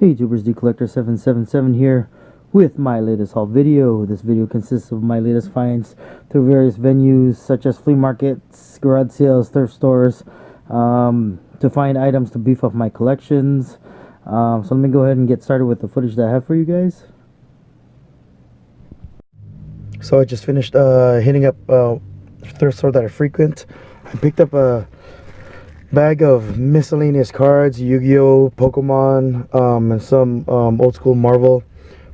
Hey YouTubers, DCollector777 here with my latest haul video. This video consists of my latest finds through various venues such as flea markets, garage sales, thrift stores, to find items to beef up my collections. So let me go ahead and get started with the footage that I have for you guys. So I just finished hitting up a thrift store that I frequent. I picked up a bag of miscellaneous cards, Yu-Gi-Oh, Pokemon, and some old school Marvel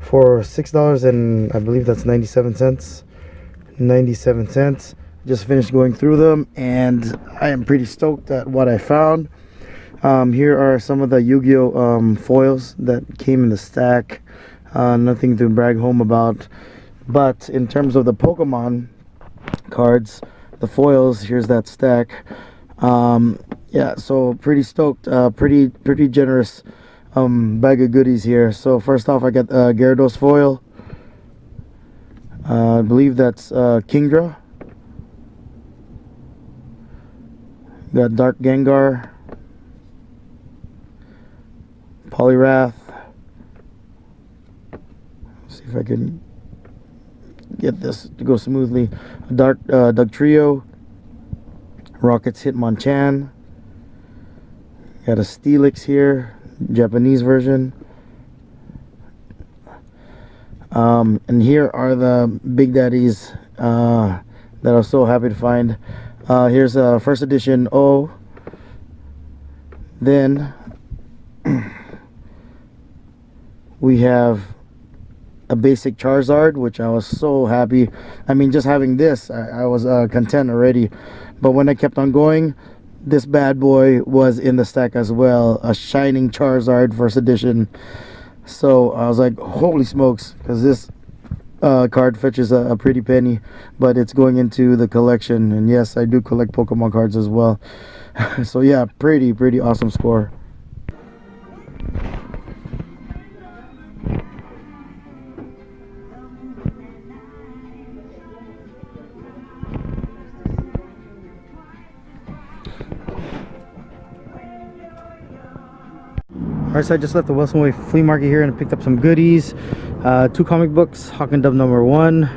for $6, and I believe that's 97 cents. Just finished going through them and I am pretty stoked at what I found. Here are some of the Yu-Gi-Oh foils that came in the stack. Nothing to brag home about, but in terms of the Pokemon cards, the foils, here's that stack. Yeah, so pretty stoked. Pretty generous bag of goodies here. So first off, I got Gyarados foil. I believe that's Kingdra. Got Dark Gengar, Poliwrath. See if I can get this to go smoothly. Dark Dugtrio, Rocket's Hitmonchan. Got a Steelix here, Japanese version. And here are the Big Daddies that I was so happy to find. Here's a first edition O. Then we have a basic Charizard, which I was so happy. I mean, just having this, I was content already. But when I kept on going, this bad boy was in the stack as well, a Shining Charizard first edition. So I was like, holy smokes, because this card fetches a pretty penny, but it's going into the collection. And yes, I do collect Pokemon cards as well. So yeah, pretty awesome score. Alright, so I just left the Wilson Way flea market here and picked up some goodies. 2 comic books, Hawk and Dove #1.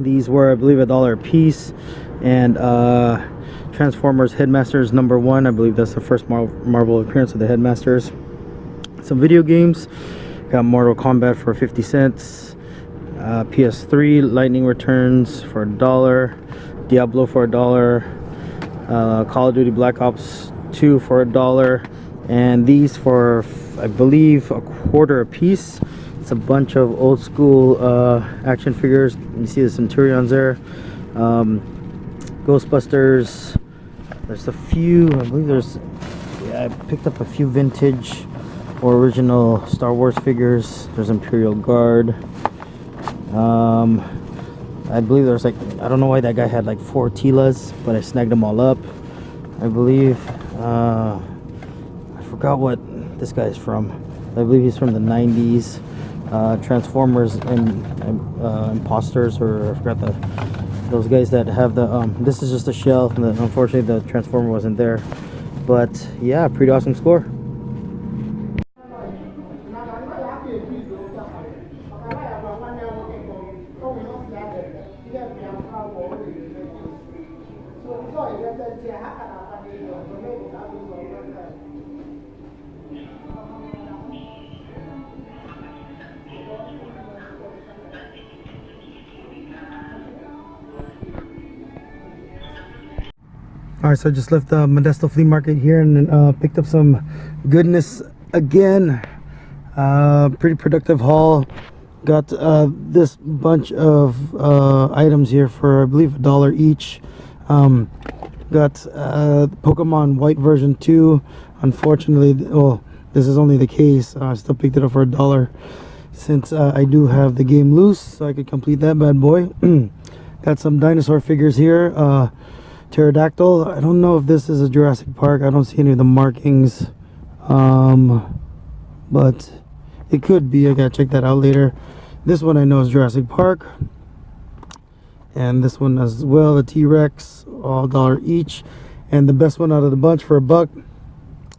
These were, I believe, $1 a piece. And Transformers Headmasters #1. I believe that's the first Marvel appearance of the Headmasters. Some video games. Got Mortal Kombat for 50 cents. PS3 Lightning Returns for $1. Diablo for $1. Call of Duty Black Ops 2 for $1. And these for, I believe, $1 a piece. It's a bunch of old school action figures. You see the Centurions there. Ghostbusters. There's a few, I believe there's, yeah, I picked up a few vintage or original Star Wars figures. There's Imperial Guard. I believe there's like, I don't know why that guy had like 4 Tilas, but I snagged them all up, I believe. I forgot what this guy's from. I believe he's from the 90s. Transformers and Imposters, or I forgot those guys that have the this is just a shell. Unfortunately the Transformer wasn't there, but yeah, pretty awesome score. Alright, so I just left the Modesto flea market here and picked up some goodness again. Pretty productive haul. Got this bunch of items here for, I believe, $1 each. Got Pokemon White version 2. Unfortunately, well, this is only the case. I still picked it up for $1 since I do have the game loose, so I could complete that bad boy. Got some dinosaur figures here. Pterodactyl. I don't know if this is a Jurassic Park. I don't see any of the markings, but it could be. I gotta check that out later. This one I know is Jurassic Park, and this one as well, the T-Rex, all $1 each. And the best one out of the bunch for $1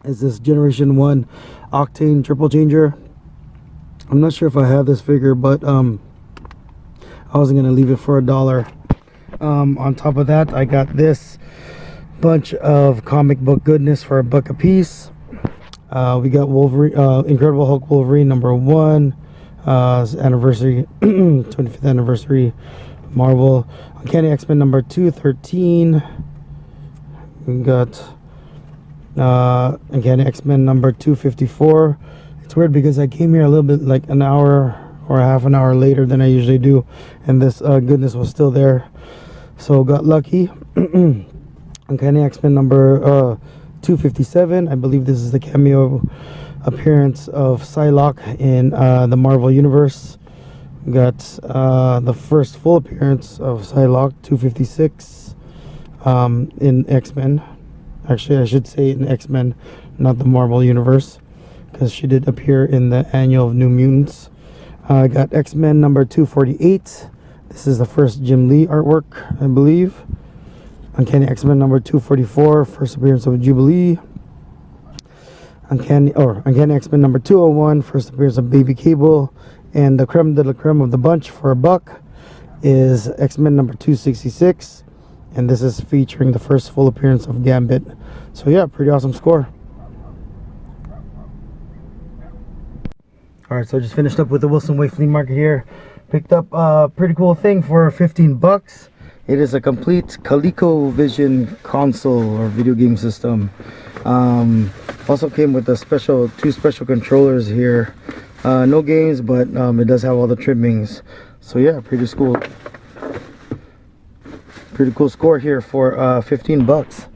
is this Generation 1 octane triple changer. I'm not sure if I have this figure, but I wasn't gonna leave it for $1. On top of that, I got this bunch of comic book goodness for $1 a piece. We got Wolverine, Incredible Hulk Wolverine #1, anniversary, 25th anniversary, Marvel. Uncanny X-Men #213. We got Uncanny X-Men #254. It's weird because I came here a little bit like an hour or half an hour later than I usually do, and this goodness was still there, so got lucky. Uncanny X-Men #257. I believe this is the cameo appearance of Psylocke in the Marvel Universe. We got the first full appearance of Psylocke, 256, in X-Men. Actually, I should say in X-Men, not the Marvel Universe, because she did appear in the annual of New Mutants. I got X-Men #248. This is the first Jim Lee artwork, I believe. Uncanny X-Men #244, first appearance of Jubilee. Uncanny X-Men #201, first appearance of Baby Cable. And the creme de la creme of the bunch for $1 is X-Men #266, and this is featuring the first full appearance of Gambit. So yeah, pretty awesome score. Alright, so I just finished up with the Wilson Way Flea Market here. Picked up a pretty cool thing for $15. It is a complete ColecoVision console or video game system. Also came with a two special controllers here. No games, but it does have all the trimmings. So yeah, pretty cool score here for $15.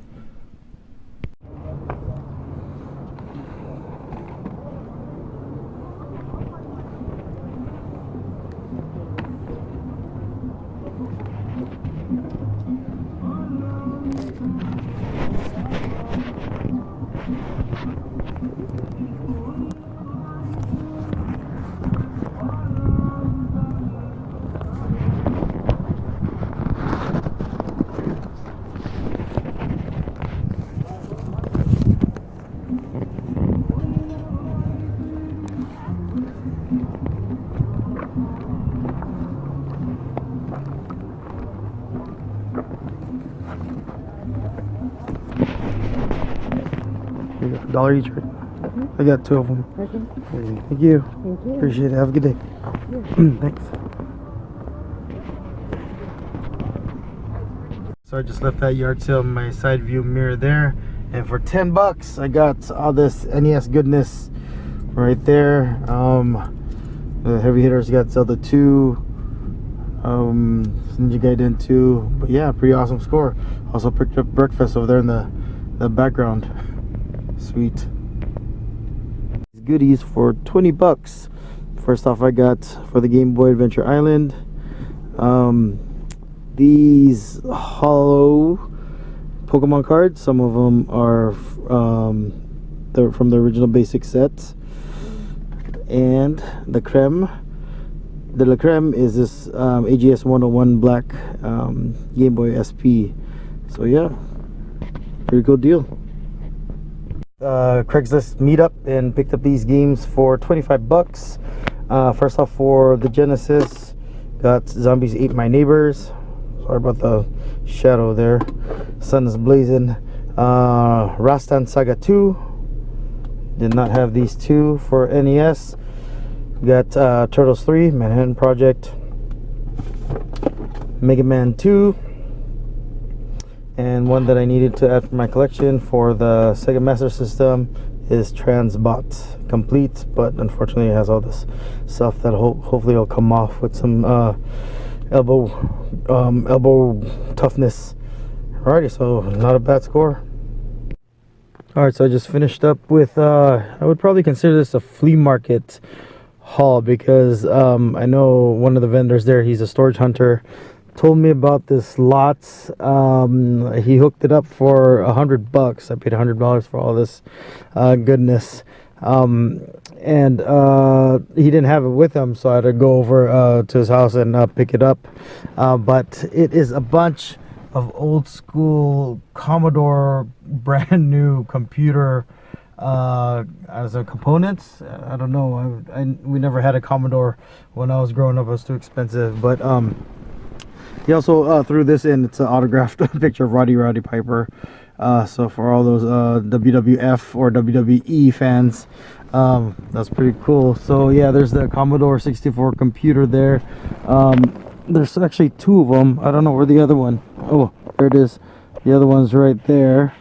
$1 each, right? I got 2 of them. Okay. Thank you. Thank you. Appreciate it. Have a good day. Thanks. So I just left that yard sale in my side view mirror there, and for $10 I got all this NES goodness right there. The heavy hitters got Zelda 2, Ninja Gaiden 2, but yeah, pretty awesome score. Also picked up breakfast over there in the background. Sweet. Goodies for $20. First off, I got for the Game Boy Adventure Island these hollow Pokemon cards. Some of them are they're from the original basic set. And the creme de la creme is this AGS 101 black Game Boy SP. So yeah, pretty cool deal. Craigslist meetup and picked up these games for $25. First off, for the Genesis, got Zombies Ate My Neighbors. Sorry about the shadow there. Sun is blazing. Rastan Saga 2. Did not have these two for NES. Got Turtles 3, Manhattan Project, Mega Man 2, and one that I needed to add for my collection for the Sega Master System is Transbot Complete, but unfortunately it has all this stuff that hopefully will come off with some elbow toughness. Alrighty, so not a bad score. Alright, so I just finished up with I would probably consider this a flea market haul, because I know one of the vendors there, he's a storage hunter, told me about this lot. He hooked it up for $100. I paid $100 for all this goodness, and he didn't have it with him, so I had to go over to his house and pick it up. But it is a bunch of old school Commodore brand new computer as a components. I don't know. We never had a Commodore when I was growing up. It was too expensive. But he also threw this in. It's an autographed picture of Roddy Piper. So for all those WWF or WWE fans, that's pretty cool. So yeah, there's the Commodore 64 computer there. There's actually two of them. I don't know where the other one. Oh, there it is. The other one's right there.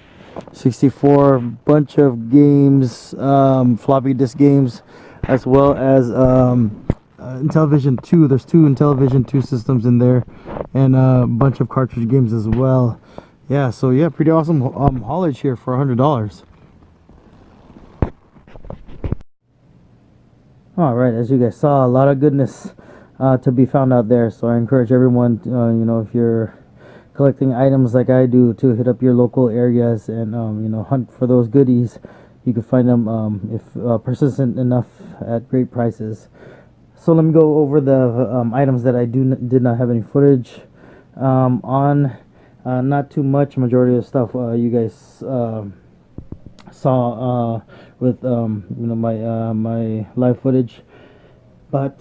64, bunch of games, floppy disk games, as well as Intellivision 2. There's two Intellivision 2 systems in there, and a bunch of cartridge games as well. Yeah, so yeah, pretty awesome haulage here for $100. All right, as you guys saw, a lot of goodness to be found out there. So I encourage everyone, you know, if you're collecting items like I do, to hit up your local areas and you know, hunt for those goodies. You can find them if persistent enough at great prices. So let me go over the items that I did not have any footage on. Not too much. Majority of stuff you guys saw with you know, my live footage. But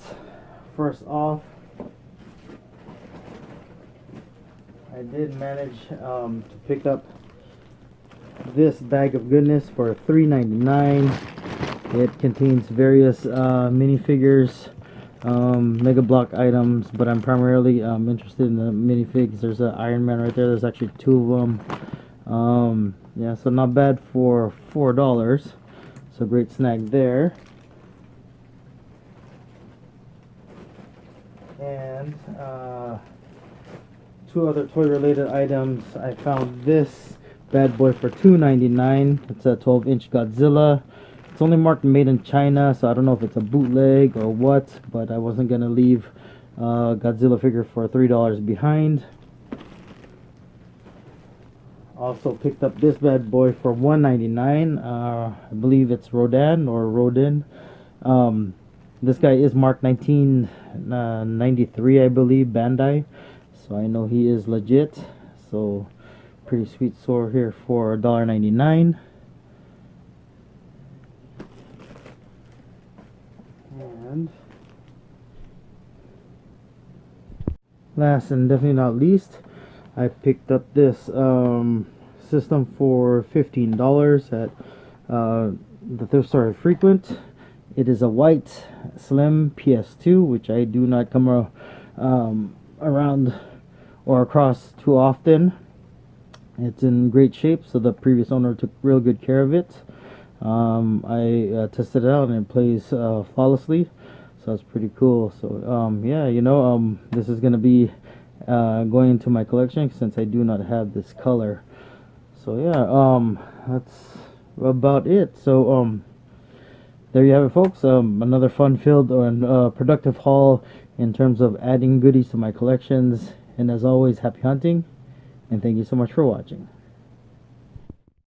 first off, I did manage to pick up this bag of goodness for $3.99. It contains various minifigures, Mega Block items, but I'm primarily interested in the minifigs. There's an Iron Man right there. There's actually two of them. Yeah, so not bad for $4. So great snag there. And two other toy related items. I found this bad boy for $2.99. It's a 12-inch Godzilla. It's only marked made in China, so I don't know if it's a bootleg or what, but I wasn't gonna leave Godzilla figure for $3 behind. Also picked up this bad boy for $1.99. I believe it's Rodan or Rodin. This guy is marked 1993, I believe, Bandai. So I know he is legit. So pretty sweet sword here for $1.99. And last and definitely not least, I picked up this system for $15 at the thrift store I frequent. It is a white slim PS2, which I do not come around or across too often. It's in great shape, so the previous owner took real good care of it. I tested it out and it plays flawlessly, so that's pretty cool. So yeah, you know, this is gonna be going into my collection since I do not have this color. So yeah, that's about it. So there you have it, folks. Another fun-filled or productive haul in terms of adding goodies to my collections. And as always, happy hunting, and thank you so much for watching.